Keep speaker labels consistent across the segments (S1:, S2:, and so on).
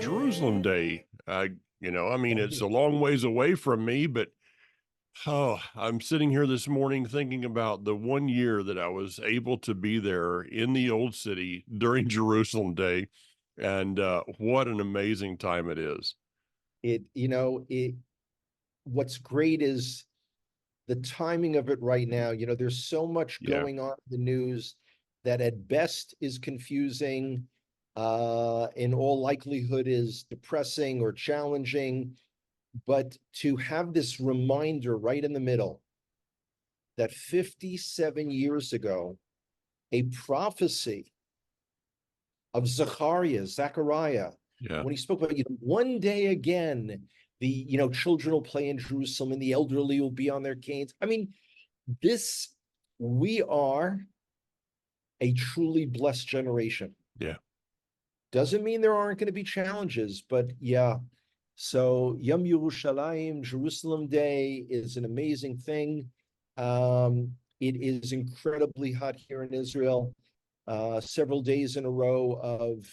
S1: Jerusalem Day. I mean,
S2: Oh,
S1: it's a long ways away from me, but I'm sitting here this morning thinking about the 1 year that I was able to be there in the old city during Jerusalem Day, and what an amazing time it is.
S2: it what's great is the timing of it right now. There's so much
S1: Yeah,
S2: going on in the news that at best is confusing, in all likelihood is depressing or challenging. But to have this reminder right in the middle that 57 years ago, a prophecy of Zechariah,
S1: yeah.
S2: when he spoke about, one day again, the, children will play in Jerusalem and the elderly will be on their canes. I mean, this, we are a truly blessed generation.
S1: Yeah.
S2: Doesn't mean there aren't going to be challenges, but yeah. So Yom Yerushalayim, Jerusalem Day, is an amazing thing. It is incredibly hot here in Israel. Several days in a row of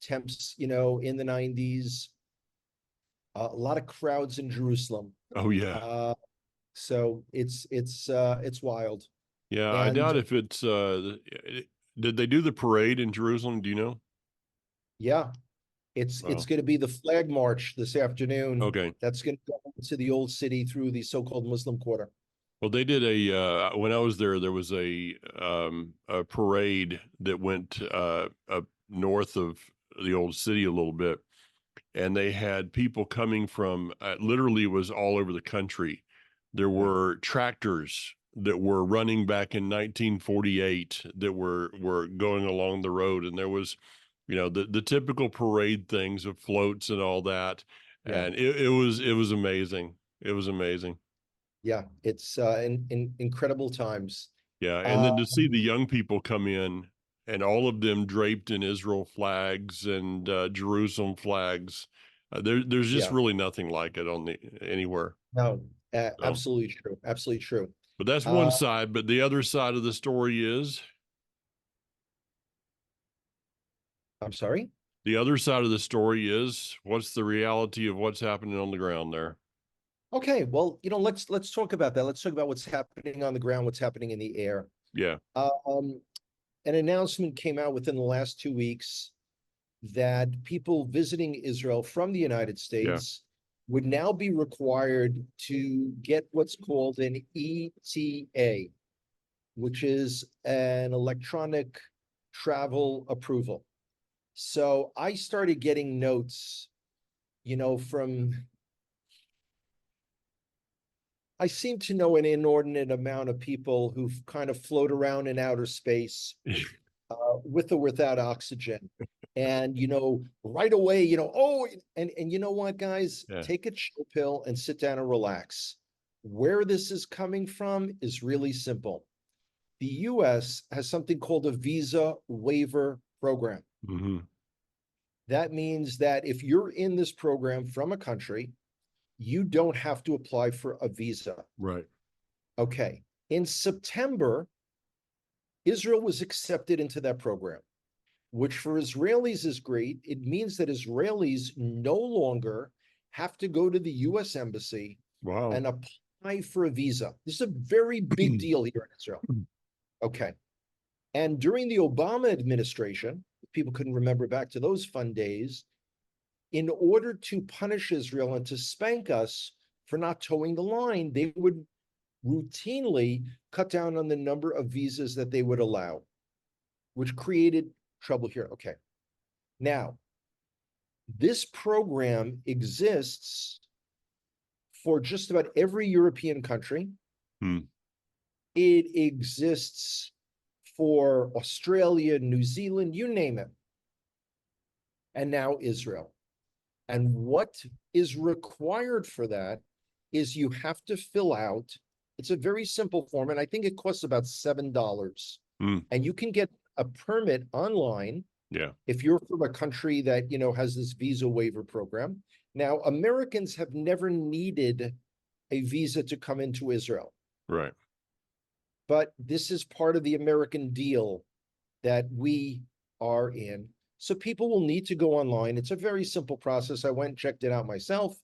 S2: temps, in the 90s. A lot of crowds in Jerusalem.
S1: Oh, yeah.
S2: Uh, so it's wild.
S1: Yeah. I
S2: And
S1: doubt if it's, did they do the parade in Jerusalem? Do you know?
S2: yeah, it's
S1: Oh,
S2: going to be the flag march this afternoon.
S1: okay.
S2: That's going to go into the old city through the so-called Muslim Quarter.
S1: Well, they did when I was there was a parade that went up north of the old city a little bit, and they had people coming from literally it was all over the country. There
S2: Yeah,
S1: were tractors that were running back in 1948 that were going along the road, and there was, the typical parade things of floats and all that,
S2: yeah,
S1: and it was amazing. It was amazing.
S2: yeah. It's in incredible times.
S1: Yeah, and then to see the
S2: Um,
S1: young people come in and all of them draped in Israel flags and Jerusalem flags, there's just
S2: yeah,
S1: really nothing like it anywhere.
S2: no,
S1: So,
S2: absolutely true, absolutely true.
S1: but that's one
S2: Uh,
S1: side. But the other side of the story is
S2: I'm sorry.
S1: what's the reality of what's happening on the ground there?
S2: Okay, well, let's talk about that. Let's talk about what's happening on the ground, what's happening in the air.
S1: Yeah,
S2: Um, an announcement came out within the last 2 weeks that people visiting Israel from the United
S1: yeah,
S2: States would now be required to get what's called an ETA, which is an electronic travel approval. So I started getting notes, from, I seem to know an inordinate amount of people who kind of float around in outer space, with or without oxygen. And right away, oh, and you know what, guys,
S1: yeah.
S2: take a chill pill and sit down and relax. Where this is coming from is really simple. The US has something called a visa waiver program.
S1: Hmm.
S2: That means that if you're in this program from a country, you don't have to apply for a visa.
S1: Right.
S2: Okay. In September, Israel was accepted into that program, which for Israelis is great. It means that Israelis no longer have to go to the US Embassy
S1: Wow.
S2: and apply for a visa. This is a very big deal here in Israel. Okay. And during the Obama administration, people couldn't remember back to those fun days, in order to punish Israel and to spank us for not towing the line, they would routinely cut down on the number of visas that they would allow, which created trouble here. Okay. Now, this program exists for just about every European country.
S1: Hmm.
S2: It exists for Australia, New Zealand, you name it. And now Israel. And what is required for that is you have to fill out, it's a very simple form, and I think it costs about $7.
S1: Hmm.
S2: And you can get a permit online
S1: Yeah.
S2: if you're from a country that has this visa waiver program. Now, Americans have never needed a visa to come into Israel,
S1: Right.
S2: but this is part of the American deal that we are in. So people will need to go online. It's a very simple process. I went and checked it out myself.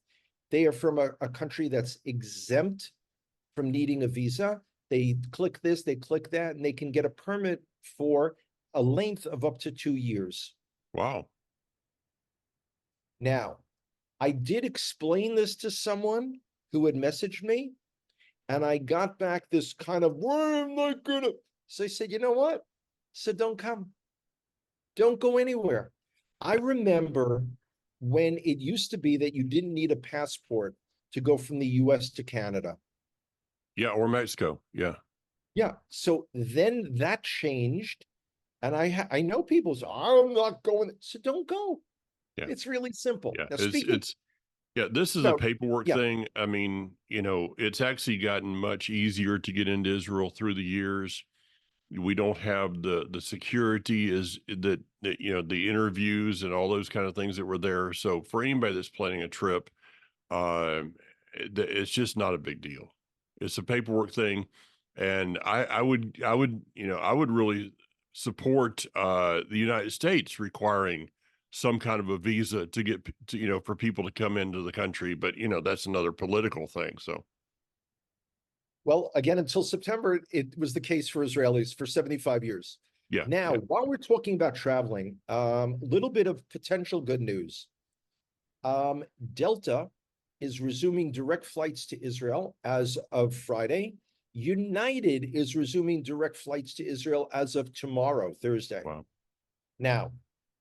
S2: They are from a country that's exempt from needing a visa. They click this, they click that, and they can get a permit for a length of up to 2 years.
S1: Wow.
S2: Now, I did explain this to someone who had messaged me, and I got back this kind of, well, I'm not gonna. So I said, you know what? So don't come. Don't go anywhere. I remember when it used to be that you didn't need a passport to go from the US to Canada.
S1: Yeah, or Mexico. Yeah.
S2: Yeah. So then that changed. And I know people say, I'm not going. So don't go.
S1: Yeah.
S2: It's really simple.
S1: Yeah.
S2: Now,
S1: It's
S2: speaking
S1: yeah, this is a
S2: about,
S1: paperwork
S2: yeah,
S1: thing. I mean, it's actually gotten much easier to get into Israel through the years. We don't have the security is that the interviews and all those kind of things that were there. So for anybody that's planning a trip, it's just not a big deal. It's a paperwork thing, and I would really support the United States requiring some kind of a visa to get for people to come into the country. But that's another political thing. So
S2: well, again, until September, it was the case for Israelis for 75 years.
S1: yeah,
S2: Now,
S1: yeah,
S2: while we're talking about traveling, a little bit of potential good news. Delta is resuming direct flights to Israel as of Friday. United is resuming direct flights to Israel as of tomorrow, Thursday.
S1: wow,
S2: Now,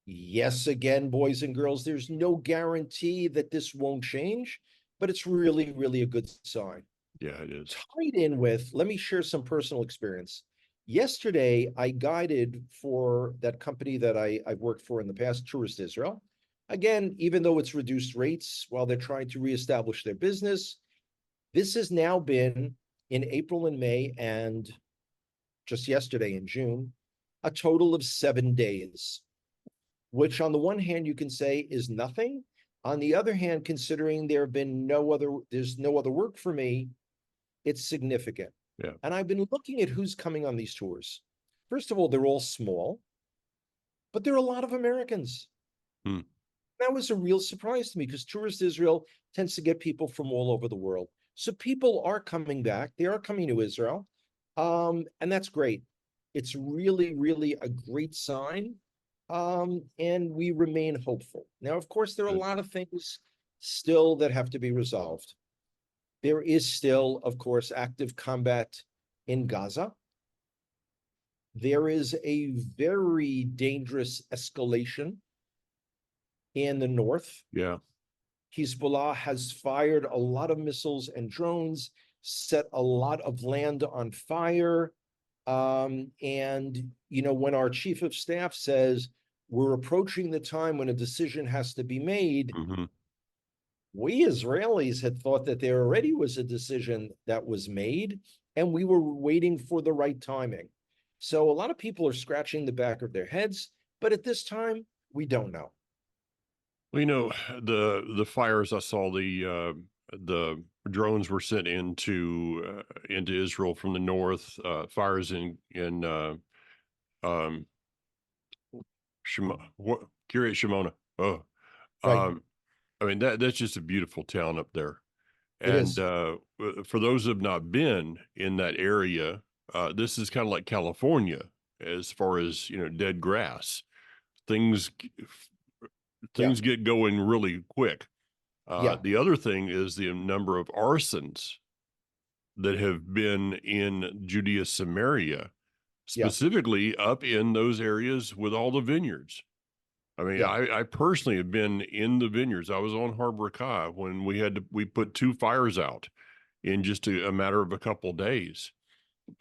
S2: yes, again, boys and girls, there's no guarantee that this won't change, but it's really, really a good sign.
S1: yeah, it is.
S2: Tied in with, let me share some personal experience. Yesterday, I guided for that company that I've worked for in the past, Tourist Israel. Again, even though it's reduced rates while they're trying to reestablish their business, this has now been in April and May and just yesterday in June, a total of 7 days, which on the one hand you can say is nothing. On the other hand, considering there's no other work for me, it's significant.
S1: Yeah.
S2: And I've been looking at who's coming on these tours. First of all, they're all small, but there are a lot of Americans.
S1: Hmm.
S2: That was a real surprise to me because Tourist Israel tends to get people from all over the world. So people are coming back. They are coming to Israel. And that's great. It's really, really a great sign. And we remain hopeful. Now, of course, there are a
S1: Good.
S2: lot of things still that have to be resolved. There is still, of course, active combat in Gaza. There is a very dangerous escalation in the north.
S1: Yeah.
S2: Hezbollah has fired a lot of missiles and drones, set a lot of land on fire. And, when our chief of staff says we're approaching the time when a decision has to be made,
S1: Hmm.
S2: we Israelis had thought that there already was a decision that was made, and we were waiting for the right timing. So a lot of people are scratching the back of their heads, but at this time, we don't know.
S1: Well, the fires I saw the drones were sent into Israel from the north. Fires in um what Kiryat Shimona. Oh,
S2: Right.
S1: um, I mean that's just a beautiful town up there.
S2: It
S1: And
S2: is.
S1: for those who have not been in that area, this is kind of like California as far as dead grass. Things
S2: Yeah.
S1: things get going really quick.
S2: Yeah.
S1: The other thing is the number of arsons that have been in Judea, Samaria,
S2: Yeah.
S1: specifically up in those areas with all the vineyards. I mean,
S2: Yeah.
S1: I personally have been in the vineyards. I was on Harbor Kai when we put 2 fires out in just a matter of a couple of days.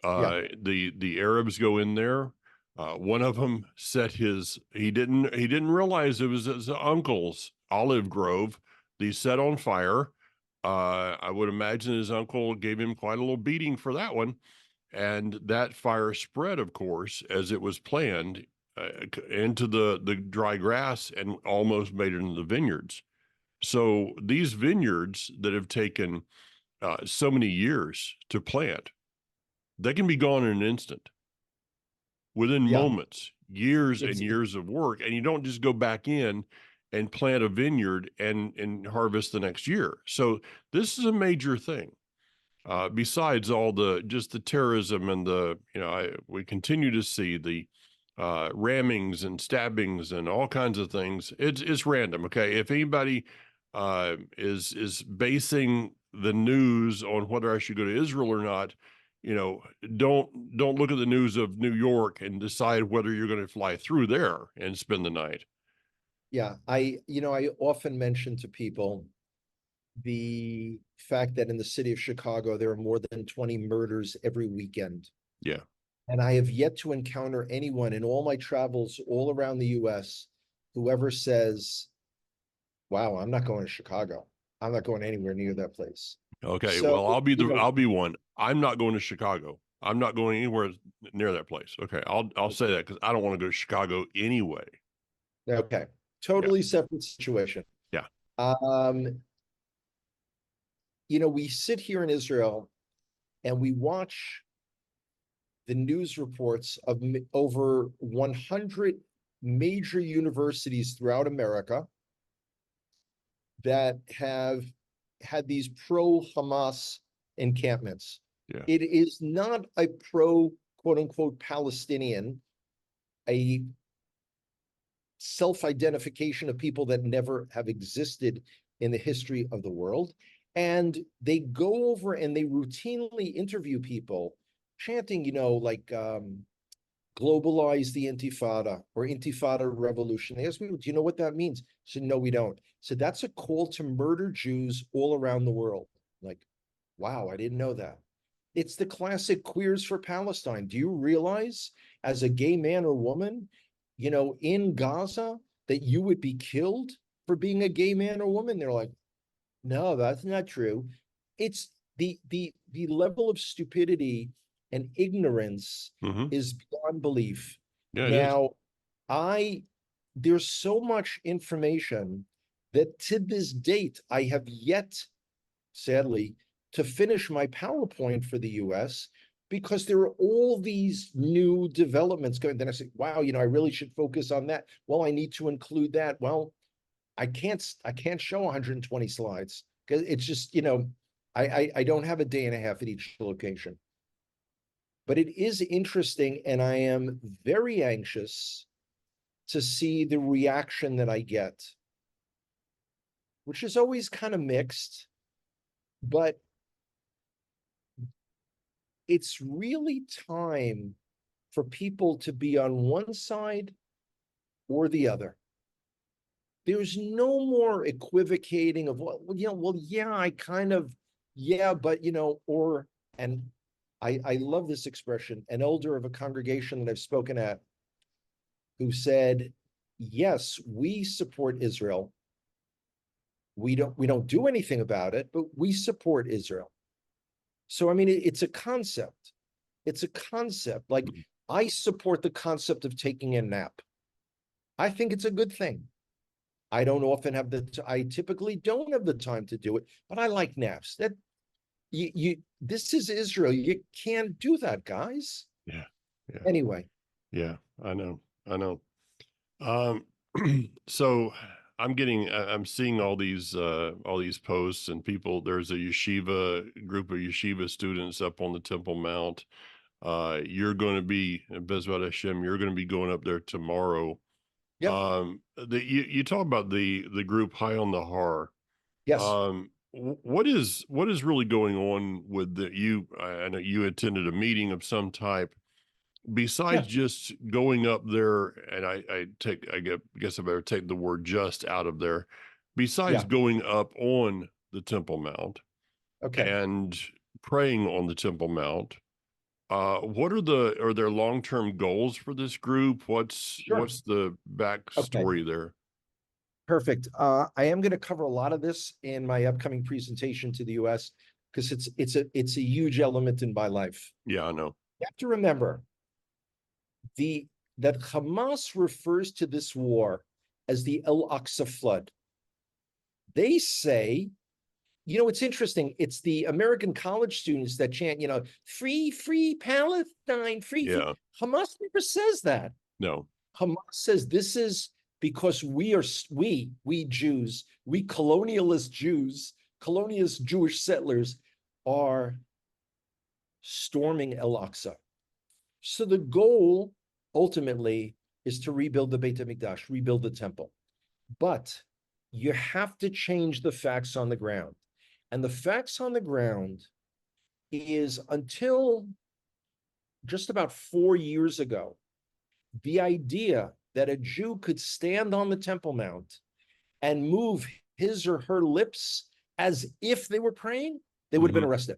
S2: Yeah.
S1: The Arabs go in there. One of them he didn't realize it was his uncle's olive grove. They set on fire. I would imagine his uncle gave him quite a little beating for that one. And that fire spread, of course, as it was planned, into the dry grass and almost made it into the vineyards. So these vineyards that have taken so many years to plant, they can be gone in an instant. Within
S2: Yeah.
S1: moments, years and
S2: It's
S1: years of work, and you don't just go back in and plant a vineyard and harvest the next year. So this is a major thing. Besides all the just the terrorism and the we continue to see the rammings and stabbings and all kinds of things. It's random. Okay, if anybody is basing the news on whether I should go to Israel or not, don't look at the news of New York and decide whether you're going to fly through there and spend the night.
S2: Yeah, I often mention to people the fact that in the city of Chicago, there are more than 20 murders every weekend.
S1: Yeah.
S2: And I have yet to encounter anyone in all my travels all around the US whoever says, wow, I'm not going to Chicago. I'm not going anywhere near that place.
S1: Okay.
S2: So,
S1: Well, I'll be one. I'm not going to Chicago. I'm not going anywhere near that place. Okay. I'll say that because I don't want to go to Chicago anyway.
S2: okay, totally separate situation.
S1: Yeah.
S2: We sit here in Israel and we watch the news reports of over 100 major universities throughout America that have had these pro-Hamas encampments.
S1: Yeah.
S2: It is not a pro, quote unquote, Palestinian, a self-identification of people that never have existed in the history of the world. And they go over and they routinely interview people chanting, like globalize the Intifada or Intifada revolution. They asked me, do you know what that means? I said, no, we don't. So that's a call to murder Jews all around the world. Like, wow, I didn't know that. It's the classic Queers for Palestine. Do you realize as a gay man or woman, in Gaza, that you would be killed for being a gay man or woman? They're like, no, that's not true. It's the level of stupidity and ignorance is beyond belief.
S1: Yeah,
S2: now, there's so much information that to this date, I have yet, sadly, to finish my PowerPoint for the US because there are all these new developments going. Then I say, wow, I really should focus on that. Well, I need to include that. Well, I can't show 120 slides because it's just, I don't have a day and a half at each location. But it is interesting, and I am very anxious to see the reaction that I get, which is always kind of mixed, but it's really time for people to be on one side or the other. There's no more equivocating of, well, yeah, I kind of, yeah, but, and I love this expression, an elder of a congregation that I've spoken at, who said, yes, we support Israel. We don't do anything about it, but we support Israel. So, I mean, it's a concept. It's a concept. Like, I support the concept of taking a nap. I think it's a good thing. I don't often have I typically don't have the time to do it, but I like naps. That this is Israel. You can't do that, guys.
S1: Yeah. Yeah.
S2: Anyway.
S1: Yeah, I know. So I'm seeing all these posts and people. There's a group of yeshiva students up on the Temple Mount. You're going to be, Bezrat Hashem, you're going to be going up there tomorrow.
S2: Yep.
S1: You talk about the group High on the Har.
S2: Yes.
S1: What is really going on with I know you attended a meeting of some type. Besides just going up there, and I guess I better take the word just out of there. Besides going up on the Temple Mount, and praying on the Temple Mount, what are their long-term goals for this group? What's the backstory there?
S2: Perfect. I am going to cover a lot of this in my upcoming presentation to the US because it's a huge element in my life.
S1: Yeah, I know.
S2: You have to remember that Hamas refers to this war as the Al-Aqsa flood. They say, it's interesting. It's the American college students that chant, free Palestine, free. Hamas never says that.
S1: No.
S2: Hamas says this is because we Jews, we colonialist Jews, colonialist Jewish settlers are storming El-Aqsa. So the goal ultimately is to rebuild the Beit HaMikdash, rebuild the temple. But you have to change the facts on the ground. And the facts on the ground is until just about 4 years ago, the idea that a Jew could stand on the Temple Mount and move his or her lips as if they were praying, they would have been arrested.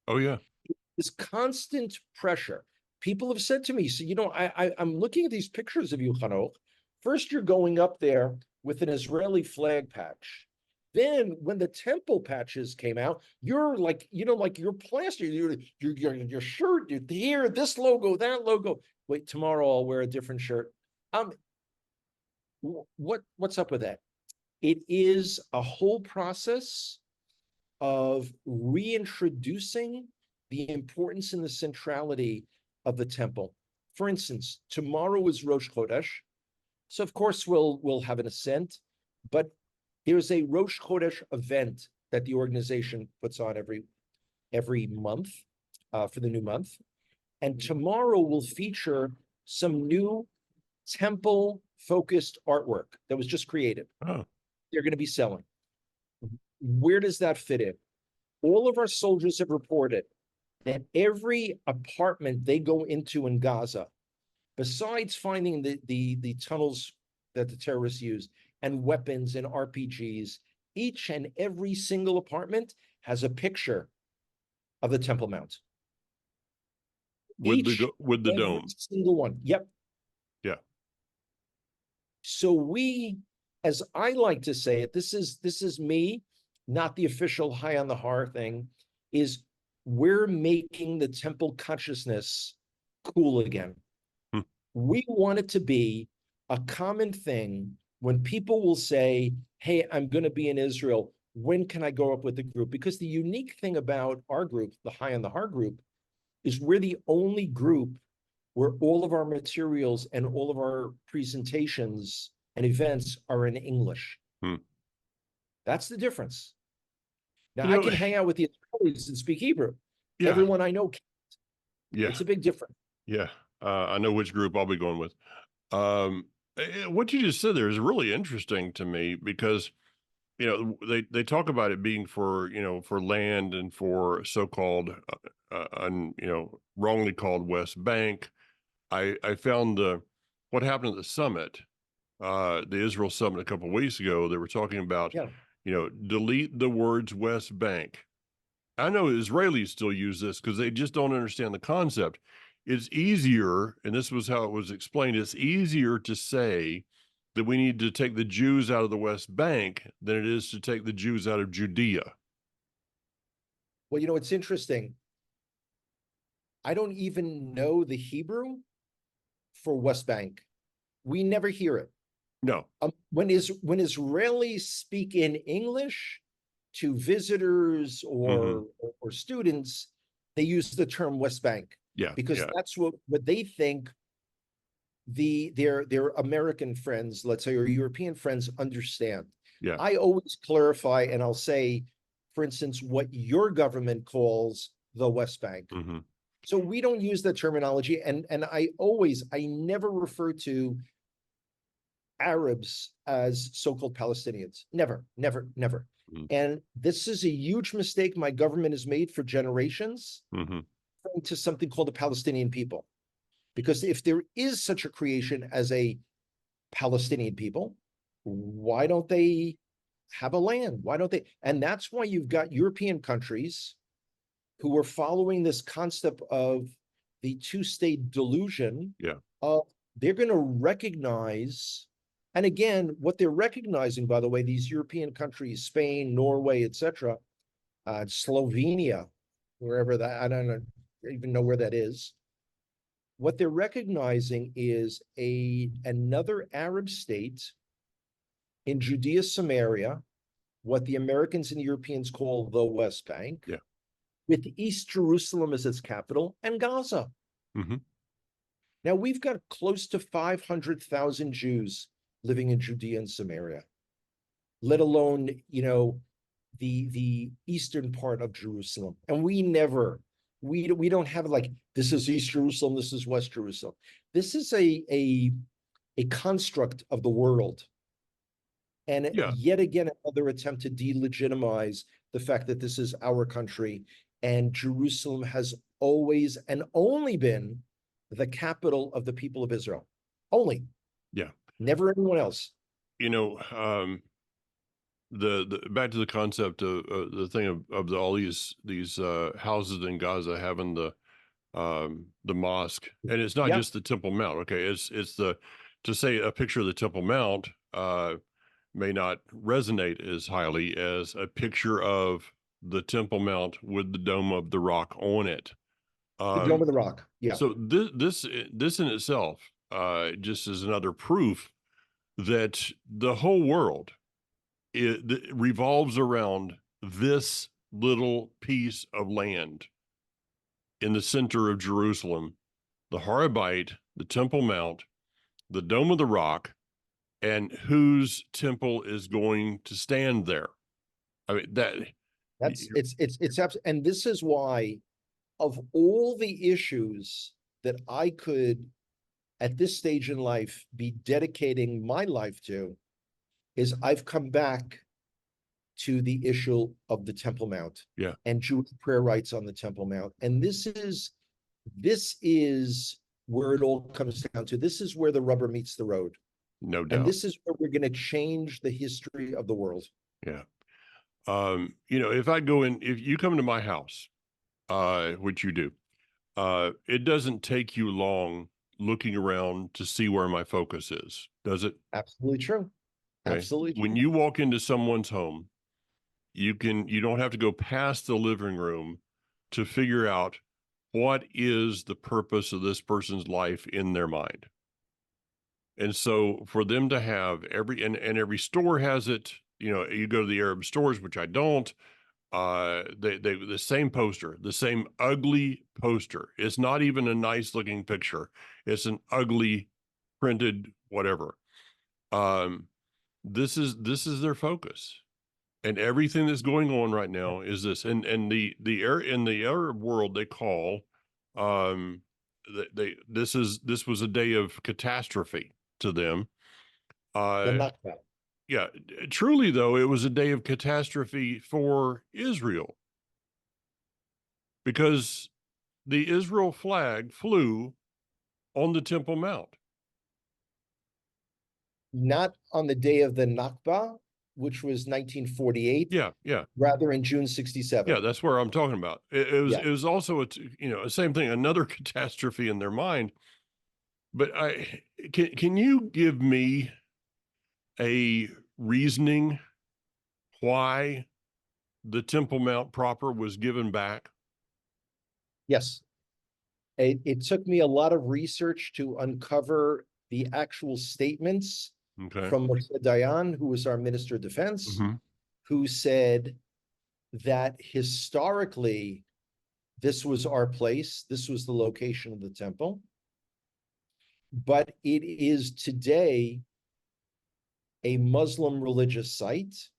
S1: Oh, yeah.
S2: This constant pressure. People have said to me, so, I'm looking at these pictures of you, Hanoch. First, you're going up there with an Israeli flag patch. Then when the temple patches came out, you're like, like you're plastered, your shirt, here, this logo, that logo. Wait, tomorrow I'll wear a different shirt. What's up with that? It is a whole process of reintroducing the importance and the centrality of the temple. For instance, tomorrow is Rosh Chodesh. So of course we'll have an ascent, but there's a Rosh Chodesh event that the organization puts on every month for the new month. And tomorrow will feature some new temple-focused artwork that was just created.
S1: Oh.
S2: They're going to be selling. Where does that fit in? All of our soldiers have reported that every apartment they go into in Gaza, besides finding the tunnels that the terrorists use and weapons and RPGs, each and every single apartment has a picture of the Temple Mount.
S1: With the dome.
S2: Single one. Yep.
S1: Yeah.
S2: So we, as I like to say it, this is me, not the official High on the Har thing, is we're making the temple consciousness cool again. We want it to be a common thing when people will say, hey, I'm going to be in Israel. When can I go up with the group? Because the unique thing about our group, the High on the Har group, is we're the only group where all of our materials and all of our presentations and events are in English. That's the difference. Now, I can hang out with the Israelis and speak Hebrew. Yeah. Everyone I know can't. Yeah. It's a big difference.
S1: Yeah. I know which group I'll be going with. What you just said there is really interesting to me because, they talk about it being for land and for so-called, wrongly called West Bank. I found what happened at the summit, the Israel summit a couple of weeks ago. They were talking about, delete the words West Bank. I know Israelis still use this because they just don't understand the concept. It's easier, and this was how it was explained, it's easier to say that we need to take the Jews out of the West Bank than it is to take the Jews out of Judea.
S2: Well, it's interesting. I don't even know the Hebrew for West Bank. We never hear it.
S1: No.
S2: When Israelis speak in English to visitors or students, they use the term West Bank.
S1: Yeah.
S2: Because that's what they think their American friends, let's say, or European friends understand.
S1: Yeah.
S2: I always clarify, and I'll say, for instance, what your government calls the West Bank. So we don't use that terminology, and I never refer to Arabs as so-called Palestinians. Never. And this is a huge mistake my government has made for generations to something called the Palestinian people. Because if there is such a creation as a Palestinian people, why don't they have a land? Why don't they? And that's why you've got European countries who are following this concept of the two-state delusion.
S1: Yeah.
S2: They're going to recognize, and again, what they're recognizing, by the way, these European countries, Spain, Norway, etc., Slovenia, wherever that, I don't even know where that is. What they're recognizing is another Arab state in Judea, Samaria, what the Americans and Europeans call the West Bank, with East Jerusalem as its capital, and Gaza. Now we've got close to 500,000 Jews living in Judea and Samaria, let alone, the eastern part of Jerusalem. And we don't have like, this is East Jerusalem, this is West Jerusalem. This is a construct of the world. And
S1: Yeah.
S2: yet again, another attempt to delegitimize the fact that this is our country, and Jerusalem has always and only been the capital of the people of Israel. Only.
S1: Yeah.
S2: Never anyone else.
S1: The back to the concept of the thing of all these houses in Gaza having the mosque, and it's not
S2: Yeah.
S1: just the Temple Mount. Okay, it's to say a picture of the Temple Mount may not resonate as highly as a picture of the Temple Mount with the Dome of the Rock on it.
S2: The Dome of the Rock. Yeah.
S1: So this in itself just is another proof that the whole world it revolves around this little piece of land in the center of Jerusalem, the Har HaBayit, the Temple Mount, the Dome of the Rock, and whose temple is going to stand there. I mean,
S2: it's absolutely, and this is why, of all the issues that I could at this stage in life be dedicating my life to, is I've come back to the issue of the Temple Mount.
S1: Yeah.
S2: And Jewish prayer rights on the Temple Mount. And this is where it all comes down to. This is where the rubber meets the road.
S1: No doubt.
S2: And this is where we're going to change the history of the world.
S1: Yeah. If you come to my house, which you do, it doesn't take you long looking around to see where my focus is, does it?
S2: Absolutely true.
S1: Okay.
S2: Absolutely true.
S1: When you walk into someone's home, you don't have to go past the living room to figure out what is the purpose of this person's life in their mind. And so for them to have every store has it, you go to the Arab stores, which I don't, they the same poster, the same ugly poster. It's not even a nice looking picture. It's an ugly printed whatever. This is their focus. And everything that's going on right now is this, and in the Arab world they call, this was a day of catastrophe to them.
S2: The Nakba.
S1: Yeah, truly though, it was a day of catastrophe for Israel, because the Israel flag flew on the Temple Mount.
S2: Not on the day of the Nakba, which was 1948.
S1: Yeah, yeah.
S2: Rather in June 67.
S1: Yeah, that's where I'm talking about. It
S2: Yeah.
S1: was also a same thing, another catastrophe in their mind. But can you give me a reasoning why the Temple Mount proper was given back?
S2: Yes. It took me a lot of research to uncover the actual statements
S1: Okay.
S2: from Moshe Dayan, who was our Minister of Defense,
S1: Mhm.
S2: who said that historically, this was our place, this was the location of the temple. But it is today a Muslim religious site.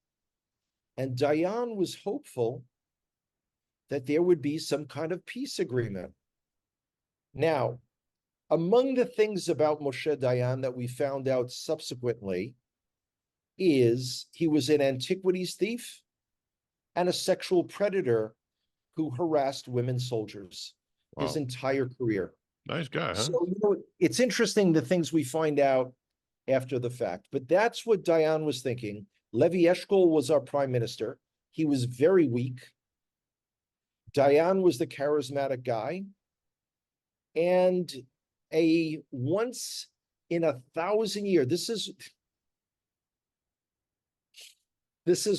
S2: And Dayan was hopeful that there would be some kind of peace agreement. Now, among the things about Moshe Dayan that we found out subsequently is he was an antiquities thief and a sexual predator who harassed women soldiers his
S1: Wow.
S2: entire career.
S1: Nice guy, huh?
S2: So, it's interesting the things we find out after the fact, but that's what Dayan was thinking. Levi Eshkol was our prime minister. He was very weak. Dayan was the charismatic guy. And a once in a 1,000-year, this is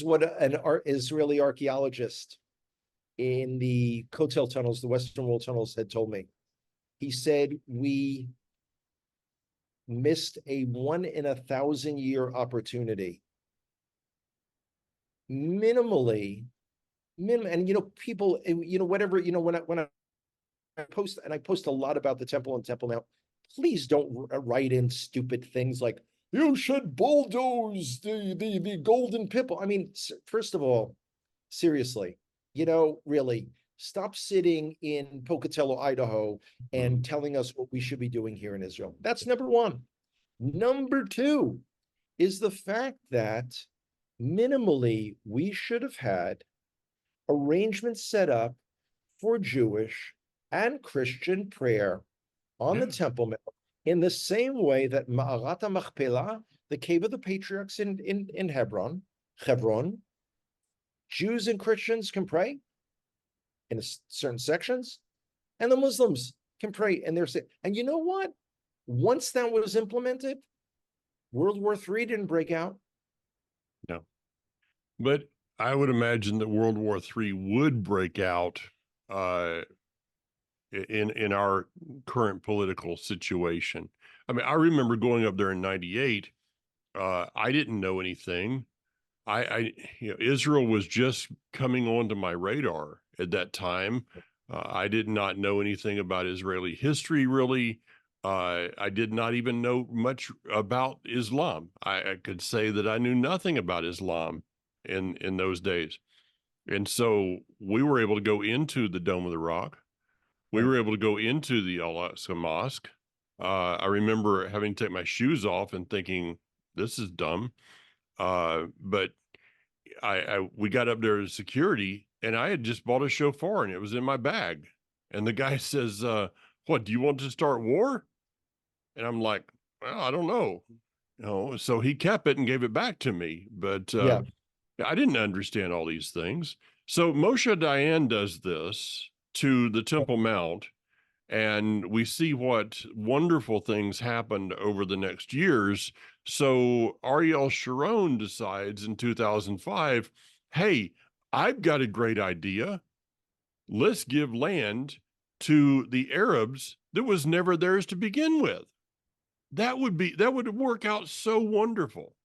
S2: what an Israeli archaeologist in the Kotel tunnels, the Western Wall tunnels, had told me. He said, we missed a 1 in a 1,000-year opportunity. Minimally, and people, whatever, when I post, and I post a lot about the temple and Temple Mount, please don't write in stupid things like, you should bulldoze the Golden Pipple. I mean, first of all, seriously, really, stop sitting in Pocatello, Idaho, and telling us what we should be doing here in Israel. That's number one. Number two is the fact that minimally we should have had arrangements set up for Jewish and Christian prayer on the Temple Mount in the same way that Ma'arat HaMachpelah, the cave of the patriarchs in Hebron, Jews and Christians can pray in certain sections, and the Muslims can pray in their. And you know what? Once that was implemented, World War III didn't break out.
S1: No, but I would imagine that World War III would break out in our current political situation. I mean, I remember going up there in '98. I didn't know anything. Israel was just coming onto my radar at that time. I did not know anything about Israeli history, really. I did not even know much about Islam. I could say that I knew nothing about Islam in those days. And so we were able to go into the Dome of the Rock. We were able to go into the Al-Aqsa Mosque. I remember having to take my shoes off and thinking, this is dumb. But we got up there to security, and I had just bought a shofar, and it was in my bag. And the guy says, what, do you want to start war? And I'm like, well, I don't know. So he kept it and gave it back to me. But I didn't understand all these things. So Moshe Dayan does this to the Temple Mount, and we see what wonderful things happened over the next years. So Ariel Sharon decides in 2005, hey, I've got a great idea. Let's give land to the Arabs that was never theirs to begin with. That would work out so wonderful.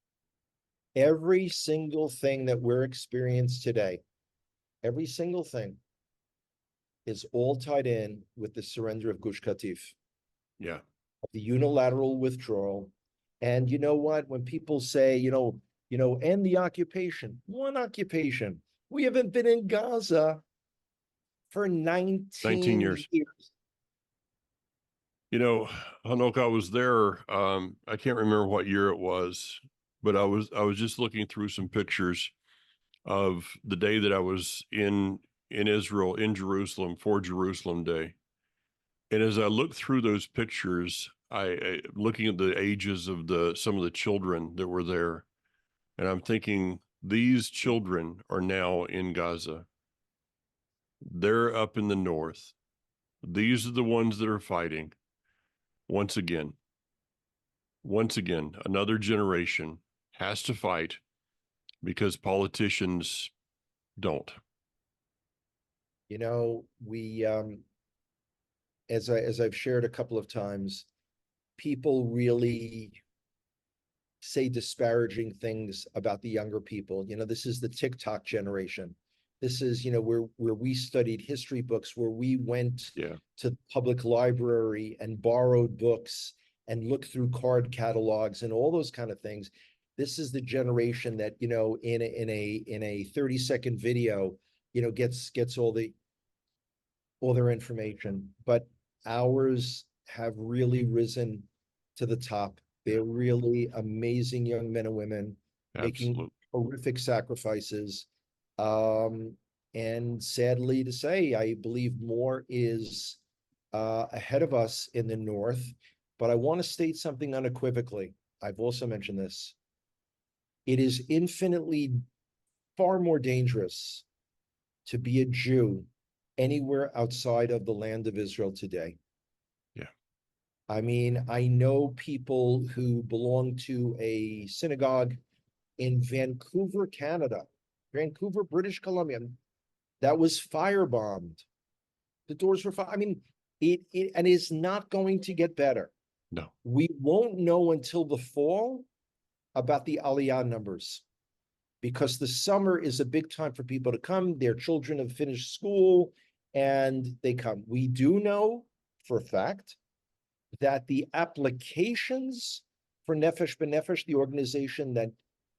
S2: Every single thing that we're experiencing today, every single thing is all tied in with the surrender of Gush Katif.
S1: Yeah.
S2: The unilateral withdrawal. And you know what? When people say, end the occupation, one occupation. We haven't been in Gaza for 19 years.
S1: Hanok, I was there. I can't remember what year it was, but I was just looking through some pictures of the day that I was in Israel, in Jerusalem, for Jerusalem Day. And as I looked through those pictures, I looking at the ages of some of the children that were there, and I'm thinking, these children are now in Gaza. They're up in the north. These are the ones that are fighting. Once again, another generation has to fight because politicians don't.
S2: We, as I've shared a couple of times, people really say disparaging things about the younger people. This is the TikTok generation. This is, where we studied history books, where we went to the public library and borrowed books and looked through card catalogs and all those kind of things. This is the generation that, in a 30-second video, gets all their information. But ours have really risen to the top. They're really amazing young men and women making horrific sacrifices. And sadly to say, I believe more is ahead of us in the north. But I want to state something unequivocally. I've also mentioned this. It is infinitely far more dangerous to be a Jew anywhere outside of the land of Israel today.
S1: Yeah.
S2: I mean, I know people who belong to a synagogue in Vancouver, Canada, Vancouver, British Columbia, that was firebombed. The doors were I mean, it is not going to get better.
S1: No.
S2: We won't know until the fall about the Aliyah numbers, because the summer is a big time for people to come. Their children have finished school and they come. We do know for a fact that the applications for Nefesh B'Nefesh, the organization that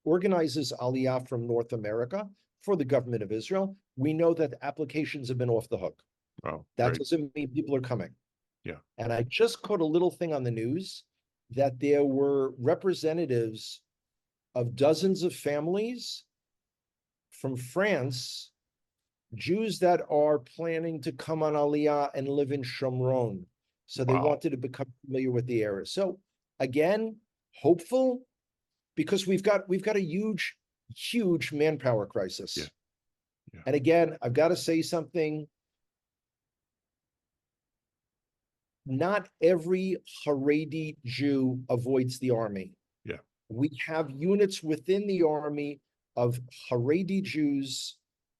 S2: organizes Aliyah from North America for the government of Israel, we know that applications have been off the hook.
S1: Oh,
S2: That
S1: great.
S2: doesn't mean people are coming.
S1: Yeah.
S2: And I just caught a little thing on the news that there were representatives of dozens of families from France, Jews that are planning to come on Aliyah and live in Shomron. So they
S1: Wow.
S2: wanted to become familiar with the area. So again, hopeful, because we've got a huge manpower crisis.
S1: Yeah. Yeah.
S2: And again, I've got to say something. Not every Haredi Jew avoids the army.
S1: Yeah.
S2: We have units within the army of Haredi Jews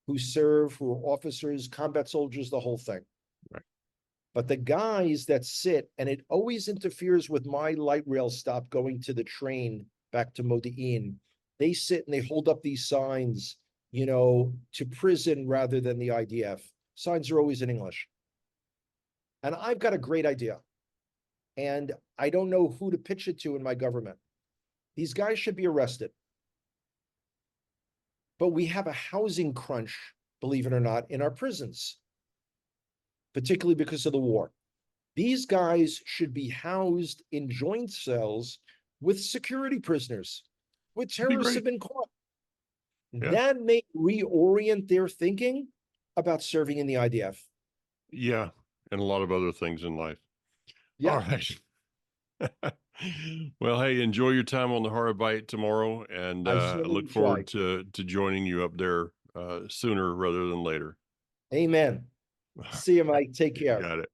S2: who serve, who are officers, combat soldiers, the whole thing.
S1: Right.
S2: But the guys that sit, and it always interferes with my light rail stop going to the train back to Modi'in. They sit and they hold up these signs, you know, to prison rather than the IDF. Signs are always in English. And I've got a great idea. And I don't know who to pitch it to in my government. These guys should be arrested. But we have a housing crunch, believe it or not, in our prisons, particularly because of the war. These guys should be housed in joint cells with security prisoners, where terrorists have been caught.
S1: Yeah.
S2: That may reorient their thinking about serving in the IDF.
S1: Yeah. And a lot of other things in life.
S2: Yeah.
S1: All right. Well, hey, enjoy your time on the Harabite tomorrow, and
S2: I
S1: I
S2: certainly
S1: look forward to joining you up there sooner rather than later.
S2: Amen. See you, Mike. Take care.
S1: Got it.